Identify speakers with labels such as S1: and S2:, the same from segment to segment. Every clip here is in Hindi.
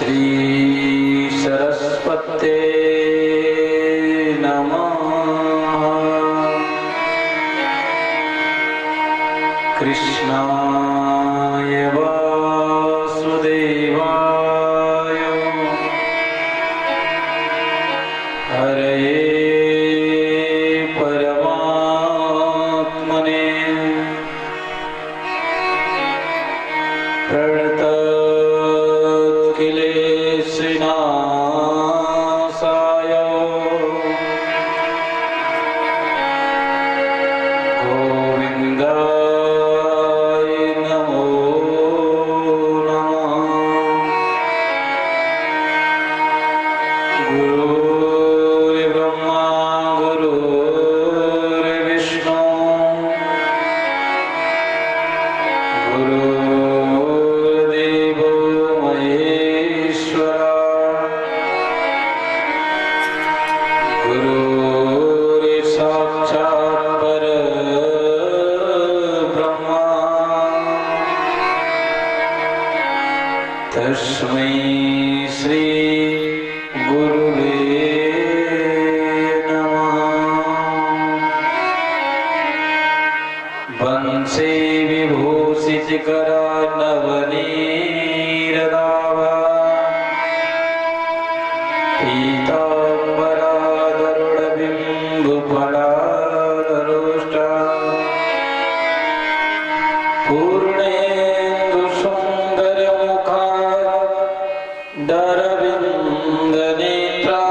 S1: श्री सरस्वते नमः। कृष्णाय वासुदेवाय हरये परमात्मने प्रणतक्लेशनाशाय गोविन्दाय नमो नमः। गुरुर्ब्रह्मा गुरुर्विष्णु गुरुर्देवो महेश्वरा गुरुर्साक्षात् परब्रह्म तस्मै श्री गुरुवे नमः। वंशे विभूषितकरा नवनीरदावा पीताम्बरादरुणबिम्बफलादरोष्टा पूर्णेन्दुसुन्दरमुखा दरविन्दनेत्रा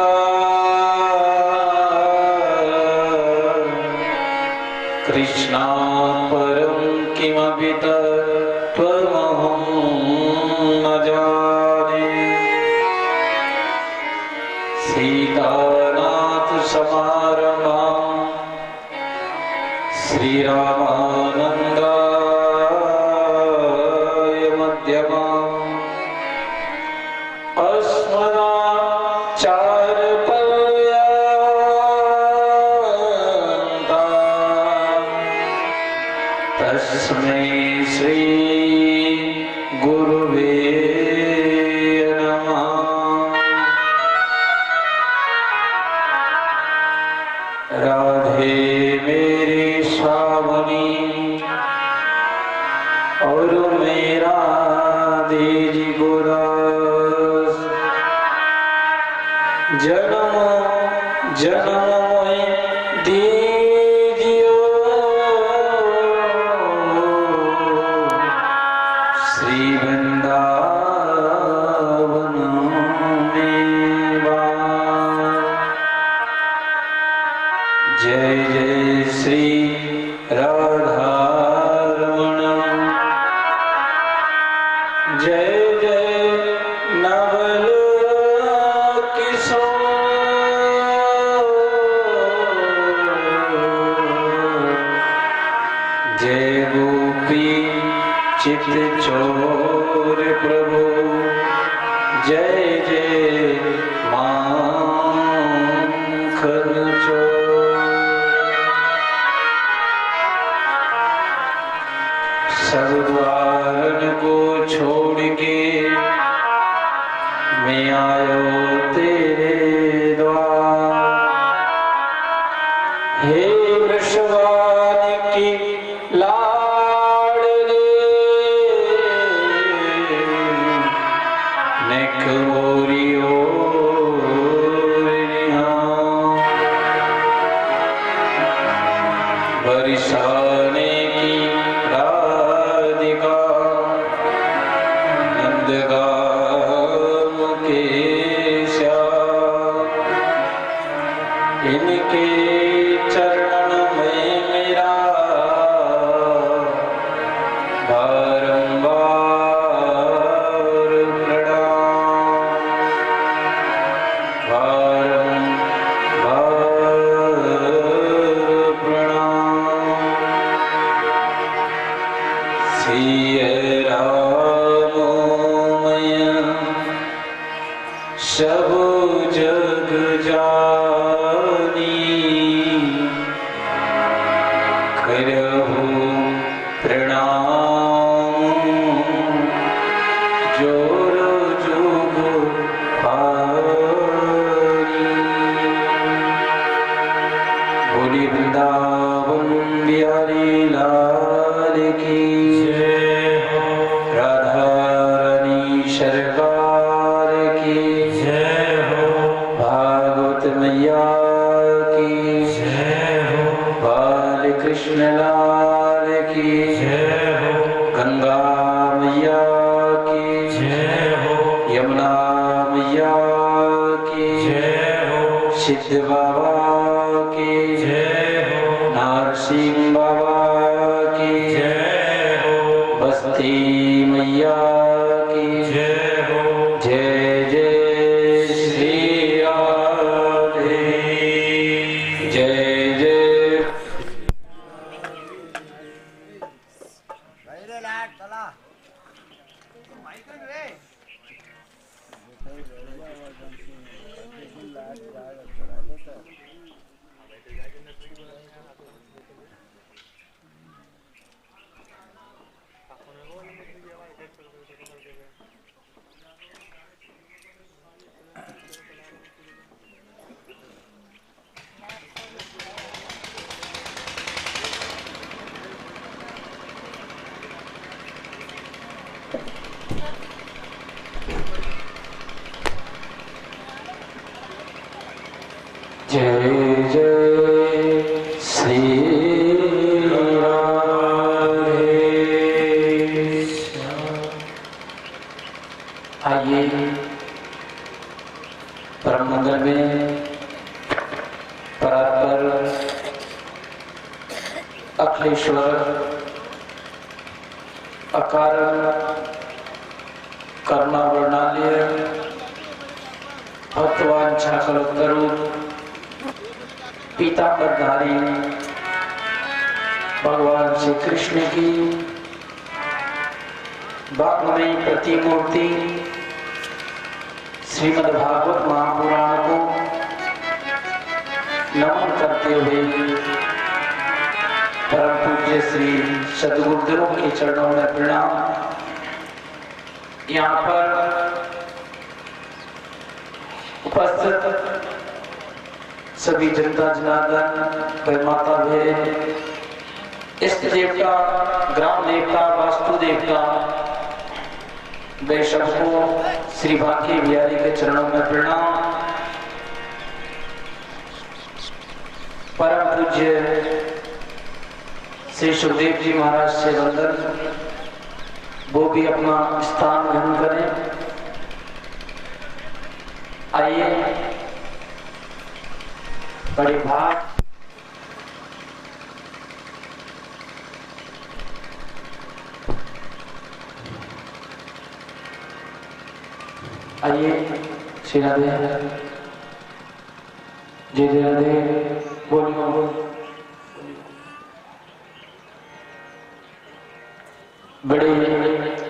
S1: कृष्णात् परं किमपि तत्त्वमहं न जाने। सीतानाथ समारम्भां श्रीरामानन्दाय मध्यमाम् अस्मदाचार्यपर्यन्ताम् तस्मै श्री गुरुवे नमः। राधे मेरी श्रावणी और मेरा दीजी गुरास जन्म जन्म में दीजियो श्री वृंदावन में बास। जय जय श्री राधारमण जय जय नवल किशोर जय गोपी चित चोर प्रभु जय जय माखन चोर। सब द्वारन को छोड़ के मैं आयो तेरे द्वार। हे वृषभान की लाडले नेक मोरी ओर निहार। बरसाने की राधिका नंदगाम के श्याम इनके चरण में मेरा बारंबार प्रणाम बारंबार प्रणाम। सिय राममय सब जग जानी करहु प्रणाम जोर जुग मैया की
S2: जय हो।
S1: यमुना मैया की
S2: जय हो।
S1: सिद्ध बाबा की
S2: जय हो।
S1: नरसिंह बाबा की
S2: जय हो।
S1: बस्ती मैया की
S2: जय हो।
S1: जय जय श्री राधे जय जय जय जय श्री राधे। आइए परम मंगल में परात्पर अखिलेश्वर अकारण करुणा वर्णालय भक्तवान छाकलकरू पीतांबरधारी भगवान श्री कृष्ण की वाग्मयी प्रतिमूर्ति श्रीमद् भागवत महापुराण को नमन करते हुए परम पूज्य श्री सद्गुरुदेव के चरणों में प्रणाम। यहाँ पर उपस्थित सभी जनता जनार्दन भाई माता बहन इष्ट देवता ग्राम देवता वास्तु देवता वैष्णव को श्री बांके बिहारी के चरणों में प्रणाम। परम पूज्य श्री सुखदेव जी महाराज से वंदन, वो भी अपना स्थान ग्रहण करें। आइए बड़े भाग आइए श्री राधे जय जय राधे बोलियो। बड़े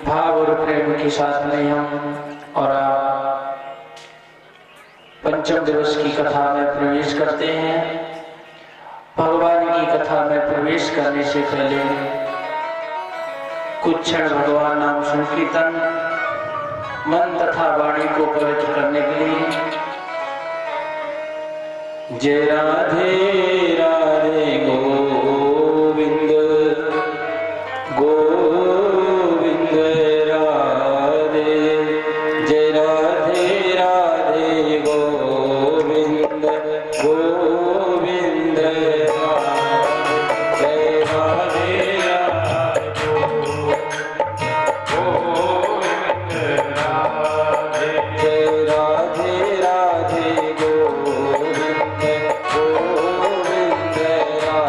S1: भाव और प्रेम के साथ में हम और पंचम दिवस की कथा में प्रवेश करते हैं। भगवान की कथा में प्रवेश करने से पहले कुछ क्षण भगवान नाम संकीर्तन मन तथा वाणी को पवित्र करने के लिए जय राधे राधे गोविंद गोविंद राधे जय राधे राधे गोविंद गोविंद जय राधे राधे गोविंद राधे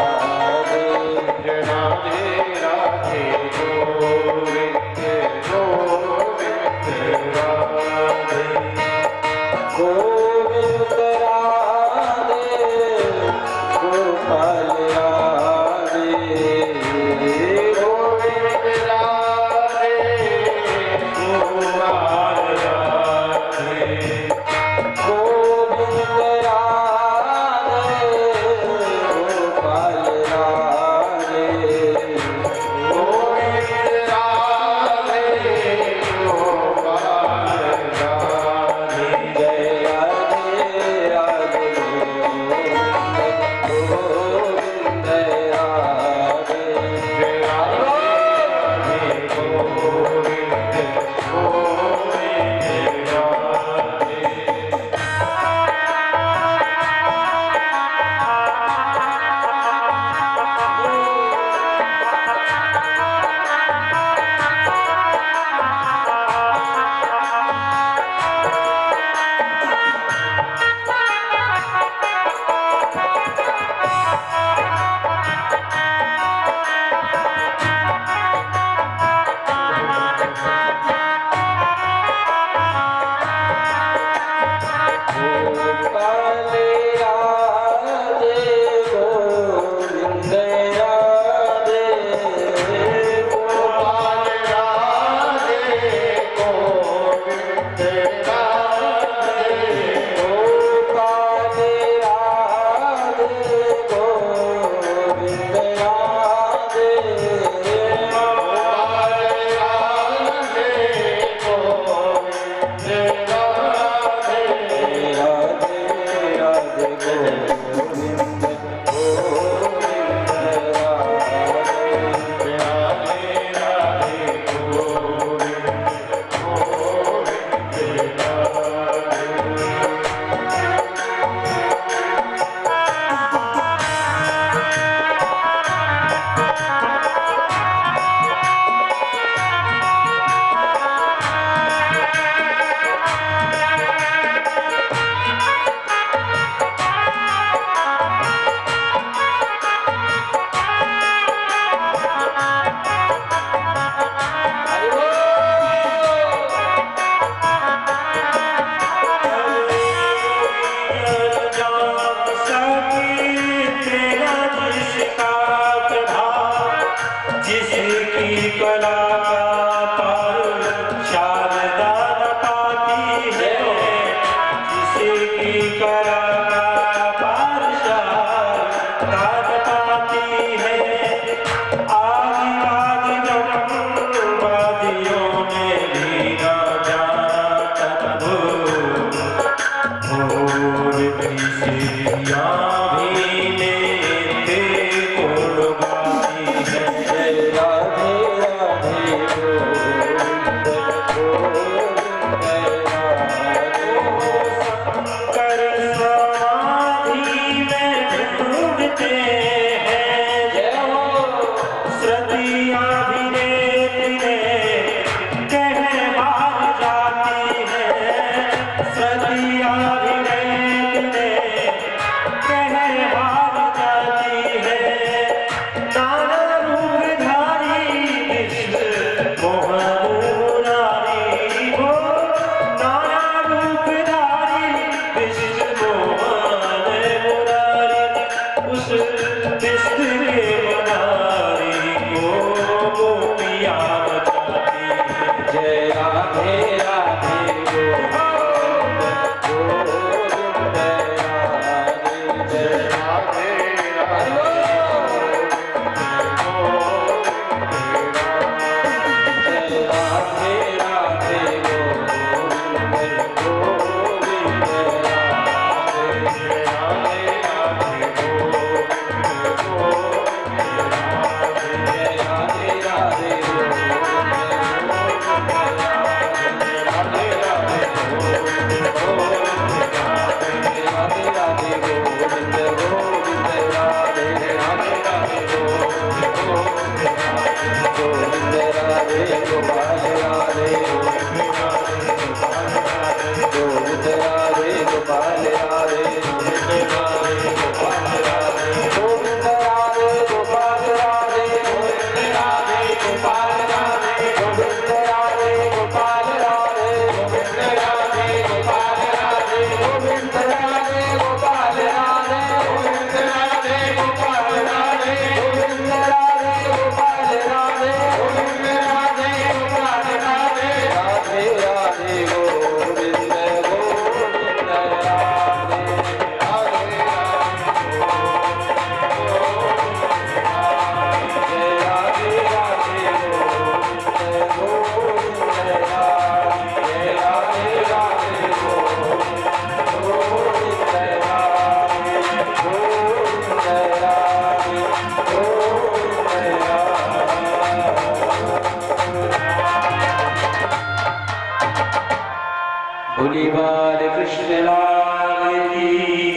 S1: भोली बाल कृष्ण लाल की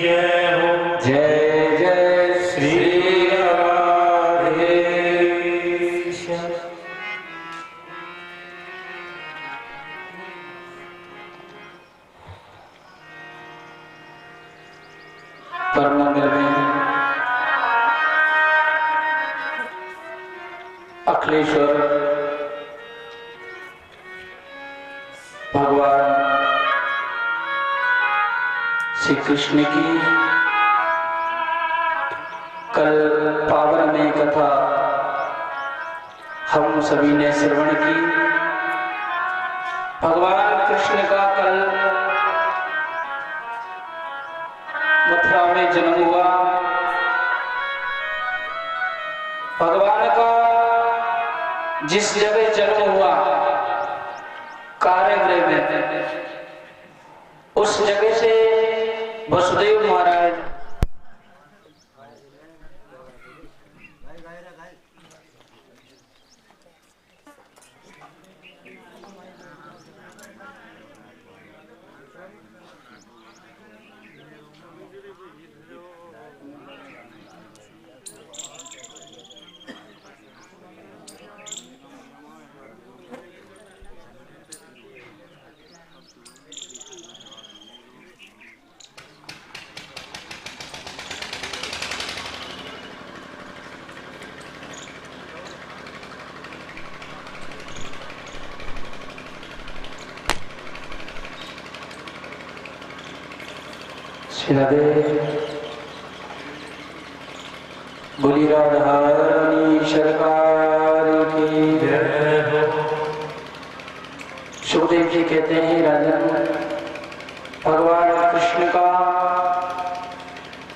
S2: जय हो।
S1: जय जय श्री राधे। परम मंदिर में अखिलेश्वर भगवान श्री कृष्ण की कल पावन में कथा हम सभी ने श्रवण की। भगवान कृष्ण का कल मथुरा में जन्म हुआ। भगवान का जिस जगह जन्म हुआ कारागृह में, उस जगह से वसुदेव महाराज राधे बोली राधा रानी सरकार की
S2: जय हो।
S1: सुखदेव जी कहते हैं राजन, भगवान कृष्ण का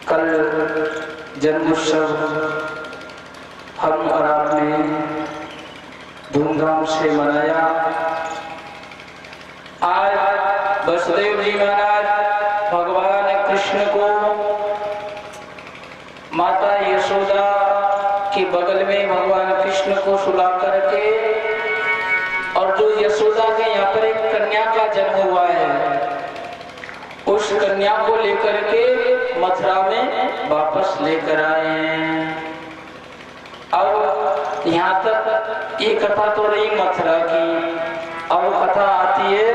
S1: कल जन्मोत्सव हम और आपने धूमधाम से मनाया। आज वसुदेव जी महाराज भगवान कृष्ण को माता यशोदा के बगल में भगवान कृष्ण को सुला करके, और जो यशोदा के यहाँ पर एक कन्या का जन्म हुआ है, उस कन्या को लेकर के मथुरा में वापस लेकर आए हैं। अब यहाँ तक ये कथा तो रही मथुरा की, अब कथा आती है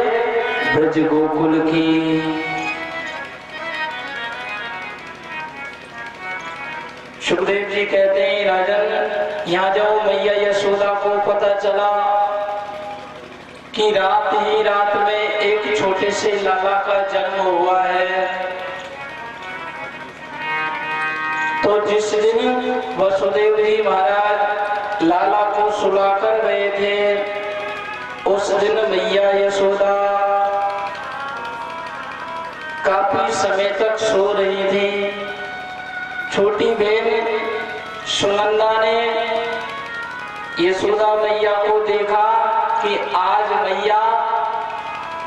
S1: ब्रज गोकुल की। सुखदेव जी कहते हैं राजन, यहाँ जब मैया यशोदा को पता चला कि रात ही रात में एक छोटे से लाला का जन्म हुआ है, तो जिस दिन वसुदेव जी महाराज लाला को सुलाकर गए थे, उस दिन मैया यशोदा काफी समय तक सो रही थी। छोटी बहन सुनंदा ने यशोदा मैया को देखा कि आज मैया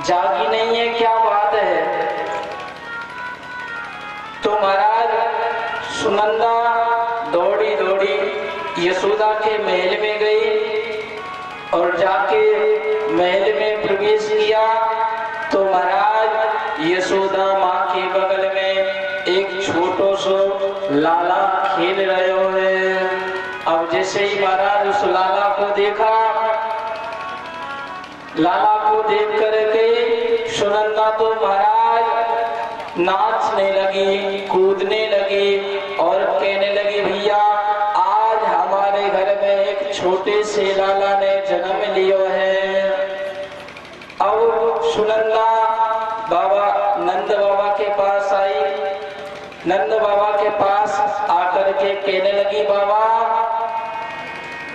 S1: जागी नहीं है, क्या बात है। तो महाराज सुनंदा दौड़ी दौड़ी यशोदा के महल में गई और जाके महल में प्रवेश किया, तो महाराज यशोदा माँ के बगल में एक छोटो सो लाला खेल रहे हैं। अब जैसे ही महाराज उस लाला को देखा, लाला को देख करके सुनंदा तो महाराज नाचने लगी, कूदने लगी और कहने लगी, भैया आज हमारे घर में एक छोटे से लाला ने जन्म लिया है। अब सुनंदा बाबा नंद बाबा के पास आई। नंद बाबा के पास आकर के कहने लगी, बाबा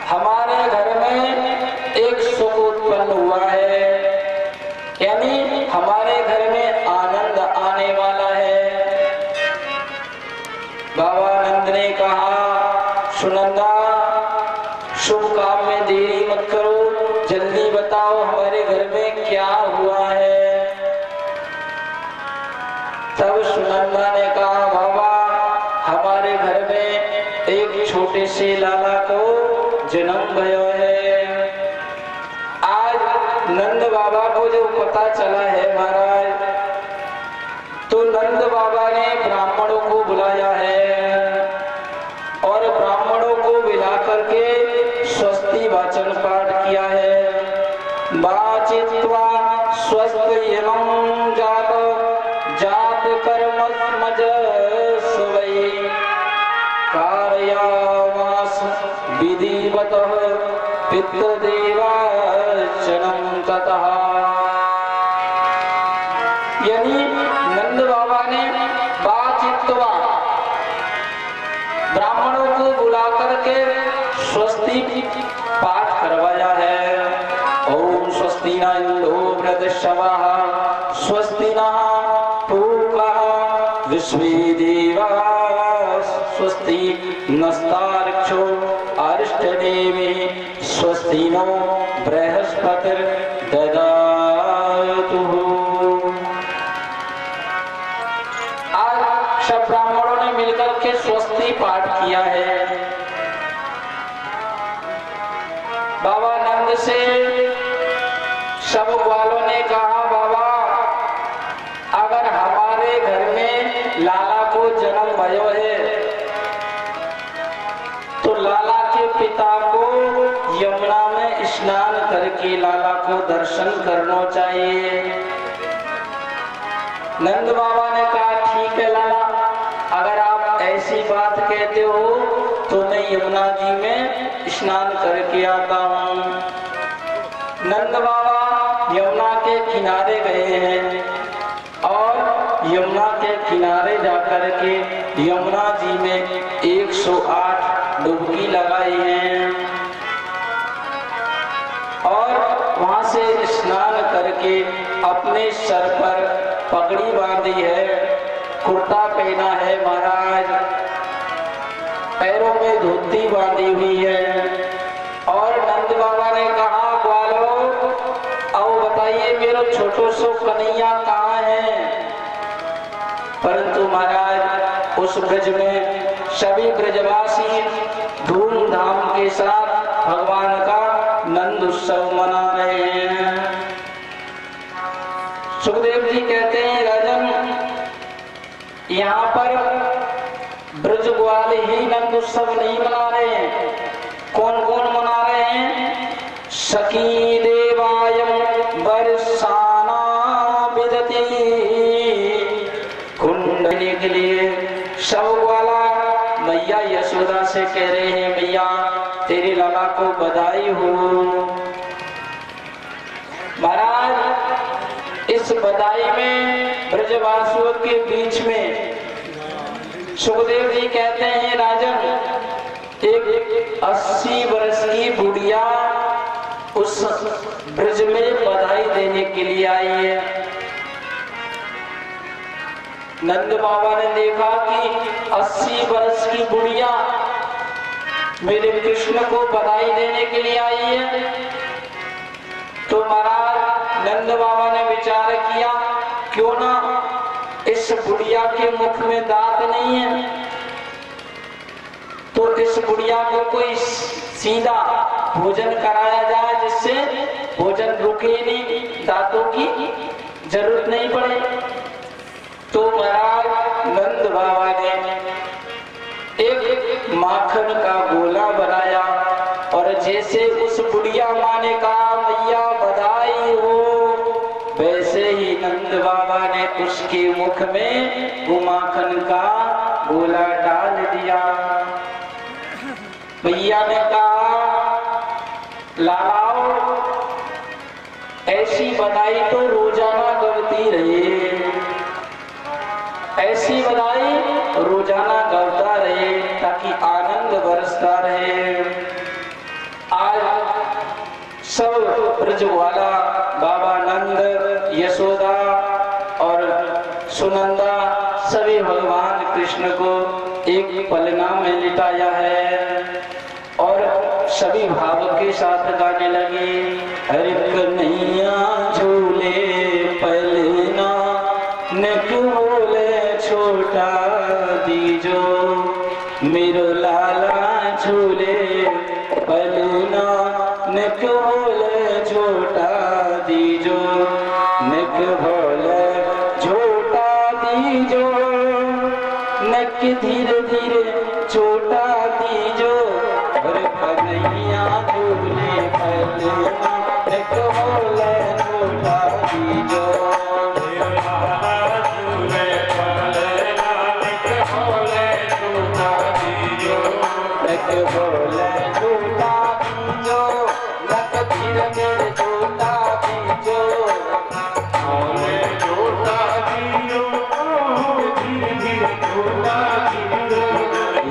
S1: हमारे घर में एक सुख उत्पन्न हुआ है, यानी हमारे घर में आनंद आने वाला है। बाबा नंद ने कहा, सुनंदा शुभ काम में देरी मत करो, जल्दी बताओ हमारे घर में क्या हुआ है। तब सुनंदा ने कहा, बाबा हमारे घर में एक छोटे से लाला को जन्म भयो है। आज नंद बाबा को जो पता चला है महाराज, तो नंद बाबा ने ब्राह्मणों को बुलाया है और ब्राह्मणों को बुला करके स्वस्ति वाचन पाठ किया है। वाचित्वा स्वस्त्ययनं जात जात कर्मस्मज सुवै कारयामास विधिवतः पितृदेवार्चनं ततः। यानी नंद बाबा ने वाचित्वा ब्राह्मणों को बुला करके स्वस्ति पाठ करवाया है। ओम स्वस्ति न इंद्रो वृद्धश्रवाः स्वस्ति नः पूर्वा विश्वे देवाः स्वस्ति नस्तार्क्ष्यो अरिष्टनेमि स्वस्ति नो बृहस्पतिर्दधातु। आज सब ब्राह्मणों ने मिलकर के स्वस्ति पाठ किया है। बाबा नंद से सब वालों ने कहा, बाबा अगर हमारे घर में लाला को जन्म भयो है तो लाला के पिता को यमुना में स्नान करके लाला को दर्शन करना चाहिए। नंद बाबा ने कहा, ठीक है लाला, अगर आप ऐसी बात कहते हो तो मैं यमुना जी में स्नान करके आता हूँ। नंद बाबा यमुना के किनारे गए हैं और यमुना के किनारे जाकर के यमुना जी में 108 डुबकी लगाई है और वहां से स्नान करके अपने सर पर पगड़ी बांधी है, कुर्ता पहना है महाराज, पैरों में धोती बांधी हुई है। और नंद बाबा ने कहा, ग्वालो आओ बताइए मेरा छोटो सो कन्हैया कहाँ है। परंतु महाराज उस ब्रज में सभी ब्रजवासी धूमधाम के साथ भगवान का नंद उत्सव मना रहे हैं। सुखदेव जी कहते हैं, राजन यहाँ पर ब्रज ग्वाल ही नंद उत्सव नहीं मना रहे हैं। कौन कौन मना रहे हैं? सखी देवायम बरसाना विदति कुंडली के लिए सब वाला मैया यशोदा से कह रहे हैं, मैया तेरे लाला को बधाई हो। महाराज इस बधाई में ब्रजवासियों के बीच में सुखदेव जी कहते हैं, राजन एक 80 वर्ष की बुढ़िया उस ब्रज में बधाई देने के लिए आई है। नंद बाबा ने देखा कि 80 वर्ष की बुढ़िया मेरे कृष्ण को बधाई देने के लिए आई है। तो महाराज नंद बाबा ने विचार किया, क्यों ना इस बुढ़िया के मुख में दांत नहीं है तो इस बुढ़िया को कोई सीधा भोजन कराया जाए जिससे भोजन रुके नहीं, दांतों की जरूरत नहीं पड़े। तो महाराज नंद बाबा ने एक माखन का गोला बनाया और जैसे उस बुढ़िया माँ ने कहा मैया बधाई हो, वैसे ही नंद बाबा ने उसके मुख में वो माखन का गोला डाल दिया। मैया ने कहा लालाओ ऐसी बधाई तो रोजाना करती रहे, ऐसी बधाई रोजाना करता रहे ताकि आनंद बरसता रहे। आज सब ब्रजवाला बाबा नंद, यशोदा और सुनंदा सभी भगवान कृष्ण को एक पलना में लिटाया है और सभी भाव के साथ गाने लगे, हर कन्हैया झूले पलना नक बोले छोटा दीजो, मेरो लाला झूले पलना नक बोले छोटा दीजो। निक भोले झूठा दीजो, निक धीरे धीरे छोटा दीजो, और कन्हैया झूले पलना, निक भोले झूठा दीजो। निक भोले झूठा दीजो, निक धीरे धीरे छोटा दीजो,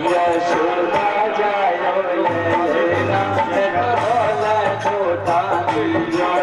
S1: यशोदा जायो लेना, निक भोले झूठा दीजो।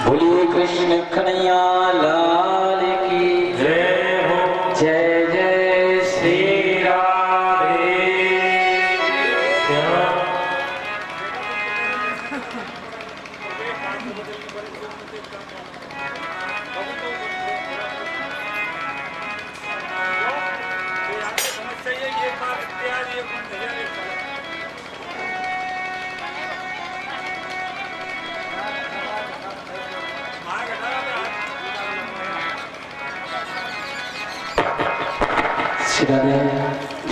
S1: बोलिए कृष्ण कन्हैया लाल की
S2: जय हो।
S1: जय जय श्री
S2: राधे श्याम।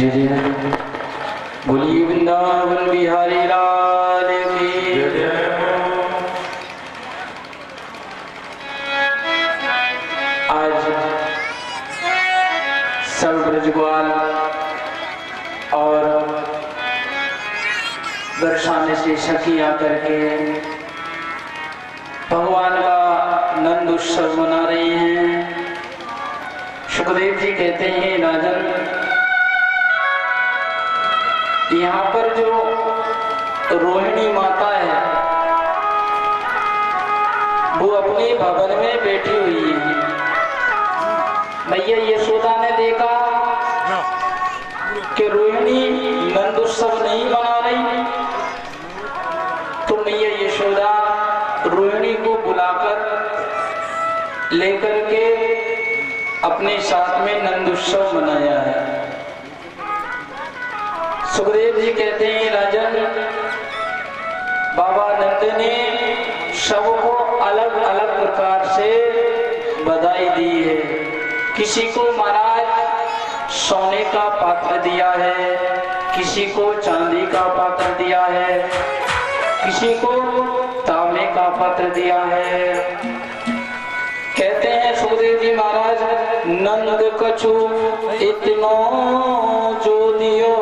S1: जय जय बोलिए वृंदावन बिहारी लाल की
S2: जय हो।
S1: आज सब ब्रजग्वाल और दर्शाने से सखी आकर के भगवान का नंद उत्सव मना रही हैं। सुखदेव जी कहते हैं राजन, यहाँ पर जो रोहिणी माता है वो अपने भवन में बैठी हुई है। मैया यशोदा ने देखा कि रोहिणी नंद उत्सव नहीं मना रही, तो मैया यशोदा रोहिणी को बुलाकर लेकर के अपने साथ में नंद उत्सव मनाया है। सुखदेव जी कहते हैं राजन, बाबा नंद ने सबको अलग अलग प्रकार से बधाई दी है। किसी को महाराज सोने का पात्र दिया है, किसी को चांदी का पात्र दिया है, किसी को तांबे का पात्र दिया है। कहते हैं सुखदेव जी महाराज, नंद कछु इतनो जो दियो,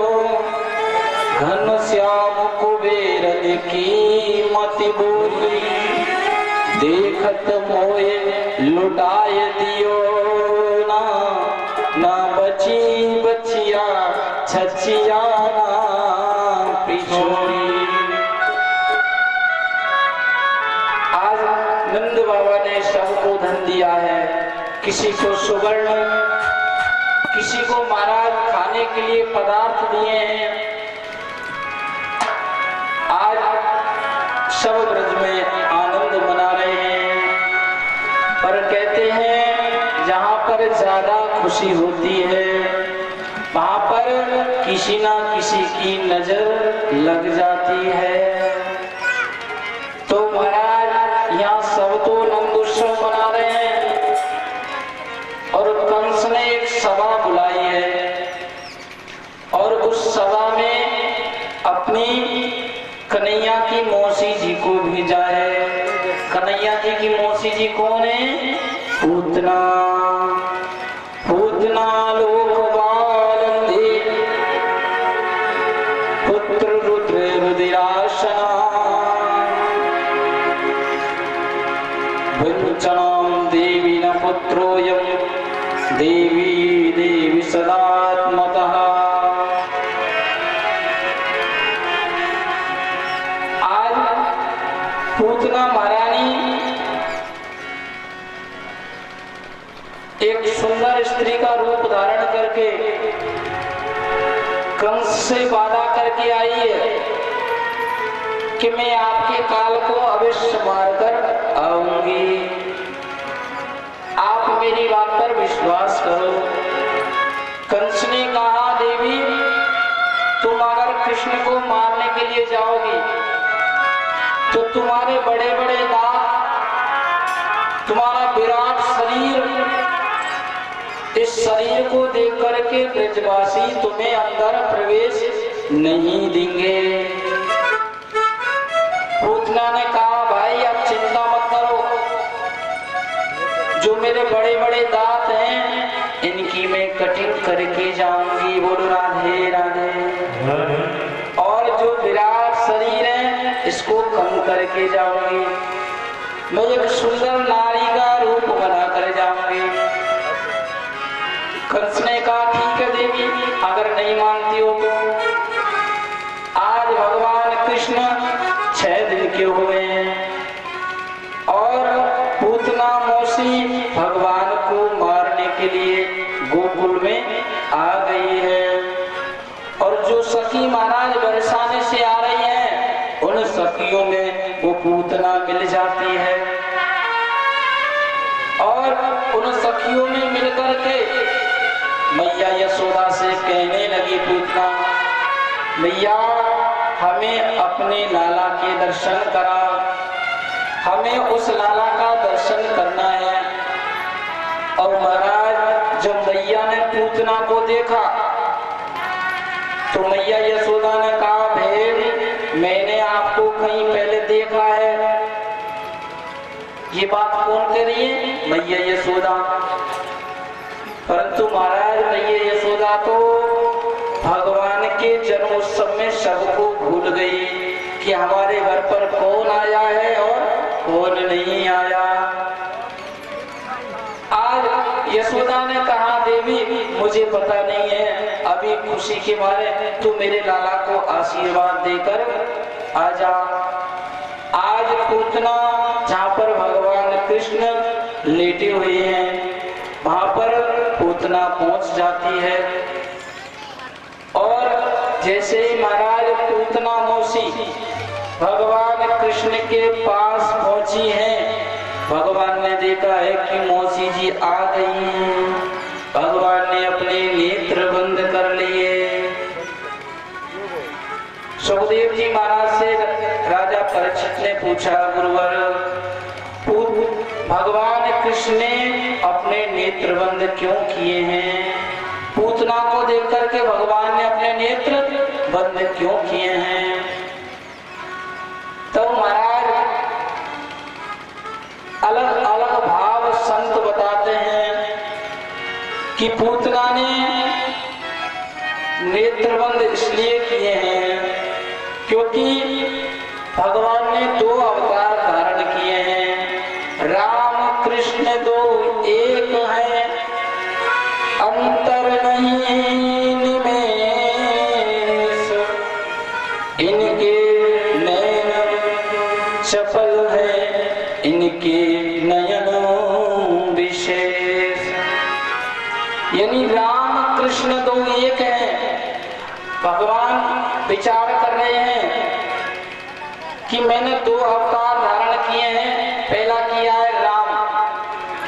S1: घन श्याम कुबेर की मति बोली, देखत मोए लुटाए दियो ना, ना बची बचिया छचिया ना पिछोड़ी। आज नंद बाबा ने सबको धन दिया है, किसी को सुवर्ण, किसी को महाराज खाने के लिए पदार्थ दिए हैं। आज सब ब्रज में आनंद मना रहे हैं, पर कहते हैं जहाँ पर ज्यादा खुशी होती है वहां पर किसी ना किसी की नजर लग जाती है। तो महाराज यहाँ सब तो नंद उत्सव मना रहे हैं और कंस ने एक सभा बुलाई है और उस सभा में अपनी कन्हैया की मौसी जी को भेजा है। कन्हैया जी की मौसी जी कौन है? पूतना। पूतना लोक बालंदे पुत्र रुद्र रुदिराशना, वंचनां देवी न पुत्रोऽयं, देवी देवी सदात्मतः। पूतना महारानी एक सुंदर स्त्री का रूप धारण करके कंस से वादा करके आई है कि मैं आपके काल को अवश्य मारकर आऊंगी, आप मेरी बात पर विश्वास करो। कंस ने कहा, देवी तुम अगर कृष्ण को मारने के लिए जाओगी तो तुम्हारे बड़े बड़े दांत, तुम्हारा विराट शरीर, इस शरीर को देख करके ब्रजवासी तुम्हें अंदर प्रवेश नहीं देंगे। पूतना ने कहा, भाई आप चिंता मत करो, जो मेरे बड़े बड़े दांत हैं इनकी मैं कटिंग करके जाऊंगी। बोलो राधे राधे। और जो विराट शरीर है इसको कम करके जाऊंगी, मैं एक सुंदर नारी का रूप बना कर जाऊंगी। कंस ने कहा, ठीक है देवी, अगर नहीं मानती हो तो। आज भगवान कृष्ण 6 दिन के हुए हैं और पूतना मौसी भगवान को मारने के लिए गोकुल में आ गई है। और जो सखी महाराज बरसाने से आ रही हैं, उन सखियों में वो पूतना मिल जाती है और उन सखियों में मिलकर के मैया यशोदा से कहने लगी पूतना, मैया हमें अपने लाला के दर्शन करा, हमें उस लाला का दर्शन करना है। और महाराज जब मैया ने पूतना को देखा तो मैया यशोदा ने कहा, भेड़ मैंने आपको कहीं पहले देखा है। ये बात कौन कह रही है? मैया यशोदा। परंतु महाराज मैया यशोदा तो भगवान के जन्मोत्सव में सबको भूल गई कि हमारे घर पर कौन आया है और कौन नहीं आया। आज यशोदा ने कहा, देवी मुझे पता नहीं है, अभी खुशी के मारे तू मेरे लाला को आशीर्वाद देकर आजा। आज पूतना जहाँ पर भगवान कृष्ण लेटे हुए हैं वहां पर पूतना पहुंच जाती है और जैसे ही महाराज पूतना मौसी भगवान कृष्ण के पास पहुंची हैं, भगवान ने देखा है कि मौसी जी आ गई हैं। भगवान ने अपने नेत्र बंद कर लिए। सुखदेव जी महाराज से राजा परीक्षित ने पूछा, गुरुवर भगवान कृष्ण ने अपने नेत्र बंद क्यों किए हैं? पूतना को देख करके भगवान ने अपने नेत्र बंद क्यों किए हैं? तो महाराज अलग अलग भाव संत बताते हैं कि पूतना ने नेत्र बंद इसलिए किए हैं क्योंकि भगवान ने दो अवतार धारण किए हैं। राम कृष्ण दो एक है, अंतर नहीं निमेष, इनके नयन चपल है, इनके नयन विशेष। यानी राम कृष्ण दो एक है। भगवान विचार कर रहे हैं कि मैंने दो अवतार धारण किए हैं। पहला किया है राम,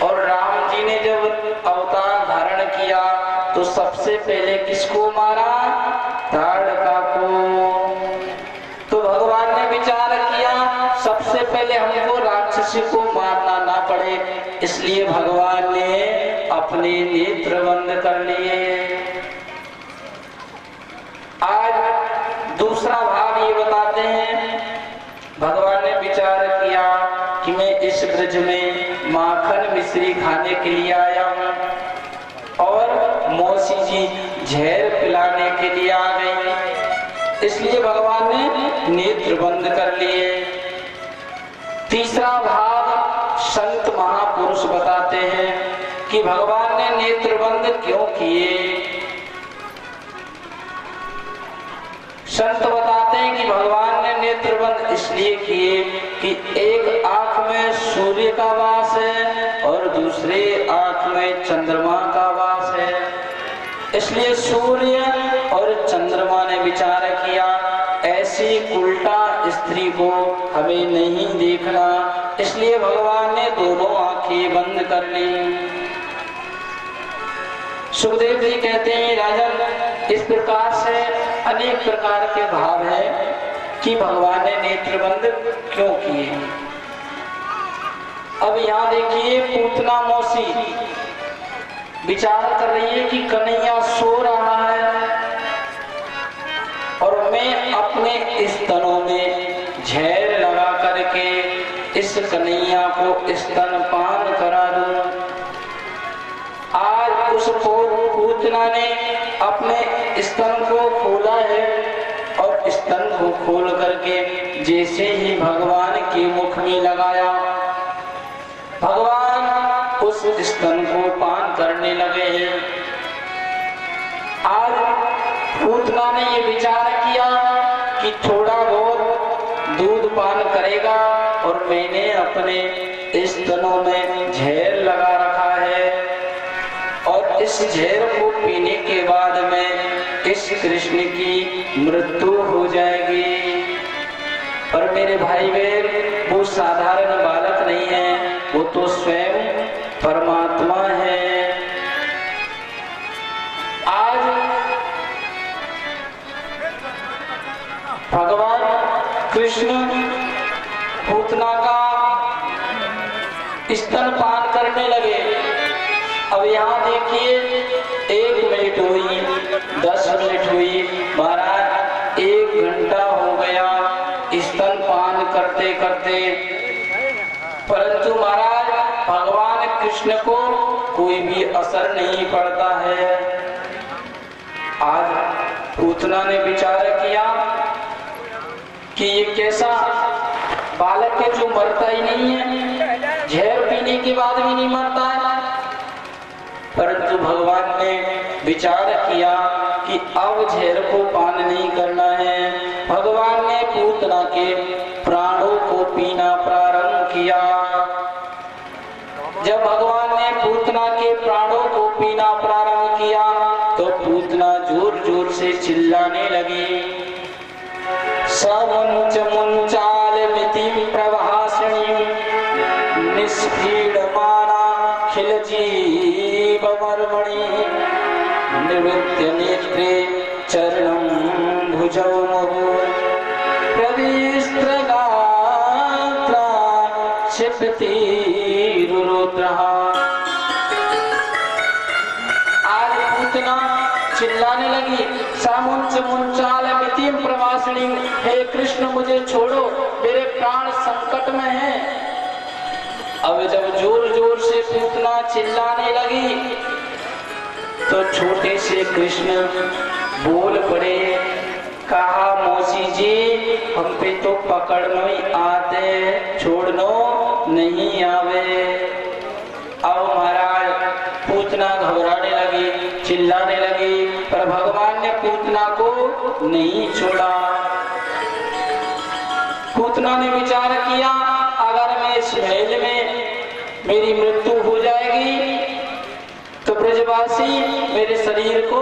S1: और राम जी ने जब अवतार धारण किया तो सबसे पहले किसको मारा? ताड़का को। तो भगवान ने विचार किया सबसे पहले हमको राक्षसी को मारना ना पड़े, इसलिए भगवान ने अपने नेत्र बंद कर लिए। आज दूसरा भाव ये बताते हैं, भगवान ने विचार किया कि मैं इस ब्रज में माखन मिश्री खाने के लिए आया हूँ और मौसी जी जहर पिलाने के लिए आ गई, इसलिए भगवान ने नेत्र बंद कर लिए। तीसरा भाव संत महापुरुष बताते हैं कि भगवान ने नेत्र बंद क्यों किए। संत बताते हैं कि भगवान ने नेत्र बंद इसलिए किए कि एक आंख में सूर्य का वास है और दूसरे आंख में चंद्रमा का वास है, इसलिए सूर्य और चंद्रमा ने विचार किया ऐसी उल्टा स्त्री को हमें नहीं देखना, इसलिए भगवान ने दोनों आंखें बंद कर ली। सुखदेव जी कहते हैं, राजन इस प्रकार से अनेक प्रकार के भाव है कि भगवान ने नेत्र बंद क्यों किए। अब यहाँ देखिए पूतना मौसी विचार कर रही है कि कन्हैया सो रहा है और मैं अपने स्तनों में झैर लगा करके इस कन्हैया को स्तनपान करा दूं। आज उस पूतना ने अपने स्तन को खोला है और स्तन को खोल करके जैसे ही भगवान के मुख में लगाया, भगवान उस स्तन को पान करने लगे हैं। आज पूतना ने ये विचार किया कि थोड़ा बहुत दूध पान करेगा और मैंने अपने स्तनों में झैर लगा रखा है और इस झैर को पीने के बाद में इस कृष्ण की मृत्यु हो जाएगी। पर मेरे भाई बहन, वो साधारण बालक नहीं है, वो तो स्वयं परमात्मा है। आज भगवान कृष्ण पूतना का स्तनपान करने लगे। अब यहाँ देखिए, 1 मिनट हुई, 10 मिनट हुई, महाराज 1 घंटा हो गया स्तनपान करते करते, परंतु महाराज भगवान कृष्ण को कोई भी असर नहीं पड़ता है। आज पूतना ने विचार किया कि ये कैसा बालक है जो मरता ही नहीं है, जहर पीने के बाद भी नहीं मरता है। परंतु भगवान ने विचार किया कि अब जहर को पान नहीं करना है। भगवान ने पूतना के प्राणों को पीना प्रारंभ किया। जब भगवान ने पूतना के प्राणों को पीना प्रारंभ किया तो पूतना जोर जोर से चिल्लाने लगी। समुंच मुंचालमितिं प्रभासिणीं निष्क्रीडमाना खिलजीवमर्मणि निवृत्य नेत्रे चरणं भुजौ मुहुः प्रविस्त्रगात्रा क्षिपतिरुरुद्रः। आज पूतना चिल्लाने लगी, सामुंच मुंचालमितिं प्रवासिणी, हे कृष्ण मुझे छोड़ो, मेरे प्राण संकट में हैं। अब जब जोर जोर से पूतना चिल्लाने लगी तो छोटे से कृष्ण बोल पड़े, कहा मौसी जी हम पे तो पकड़नो ही आते, छोड़नो नहीं आवे। अब महाराज पूतना घबराने लगी, चिल्लाने लगी, पर भगवान ने पूतना को नहीं छोड़ा। पूतना ने विचार किया, अगर मैं इस महल में मेरी मृत्यु हो जाएगी तो ब्रजवासी मेरे शरीर को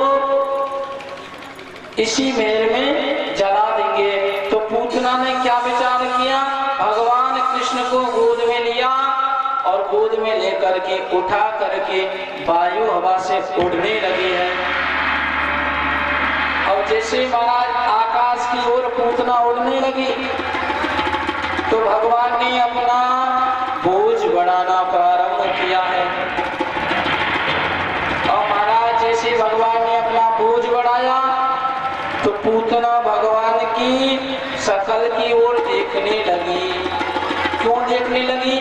S1: इसी महल में जला देंगे। तो पूतना ने क्या विचार किया, भगवान कृष्ण को गोद में लिया और गोद में लेकर के उठा करके वायु हवा से उड़ने लगे हैं। और जैसे महाराज आकाश की ओर पूतना उड़ने लगी तो भगवान ने अपना बोझ बढ़ाना प्रारंभ किया है। और महाराज जैसे भगवान ने अपना बोझ बढ़ाया तो पूतना भगवान की शकल की ओर देखने लगी। क्यों देखने लगी?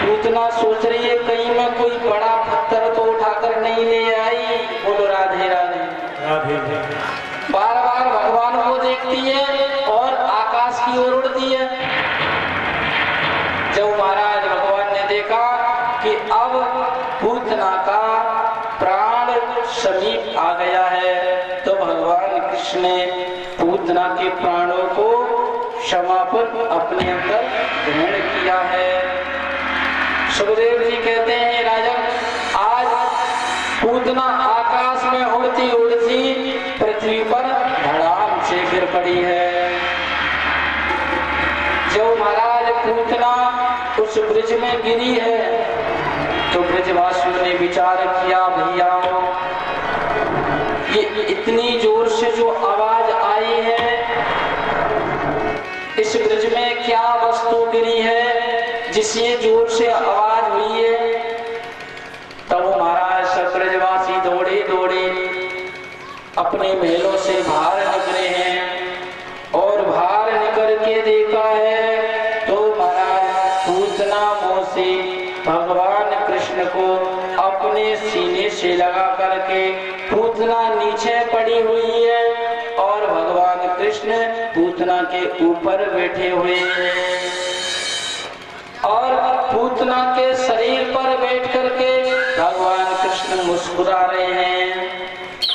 S1: पूतना सोच रही है कहीं मैं कोई बड़ा पत्थर तो उठाकर नहीं ले आई। बोलो राधे राधे। बार बार भगवान को देखती है और आकाश की ओर उड़ती है। जब महाराज भगवान ने देखा कि अब पूतना का प्राण समीप आ गया है तो भगवान कृष्ण ने पूतना के प्राणों को क्षमापन अपने अंदर ग्रहण किया है। सुखदेव जी कहते हैं, राजन आज पूतना आकाश में उड़ती उड़ती पृथ्वी पर धड़ाम से गिर पड़ी है। जो महाराज पूतना उस ब्रिज में गिरी है तो ब्रजवासियों ने विचार किया, भैया ये इतनी जोर से जो आवाज आई है, इस ब्रिज में क्या वस्तु गिरी है जिससे जोर से आवाज हुई है? तब महाराज सब ब्रजवासी दौड़े दौड़े अपने महलों से बाहर निकले हैं और बाहर निकल के देखा है तो महाराज पूतना मौसी भगवान कृष्ण को अपने सीने से लगा करके पूतना नीचे पड़ी हुई है और भगवान कृष्ण पूतना के ऊपर बैठे हुए हैं और पूतना के शरीर पर बैठ करके भगवान कृष्ण मुस्कुरा रहे हैं।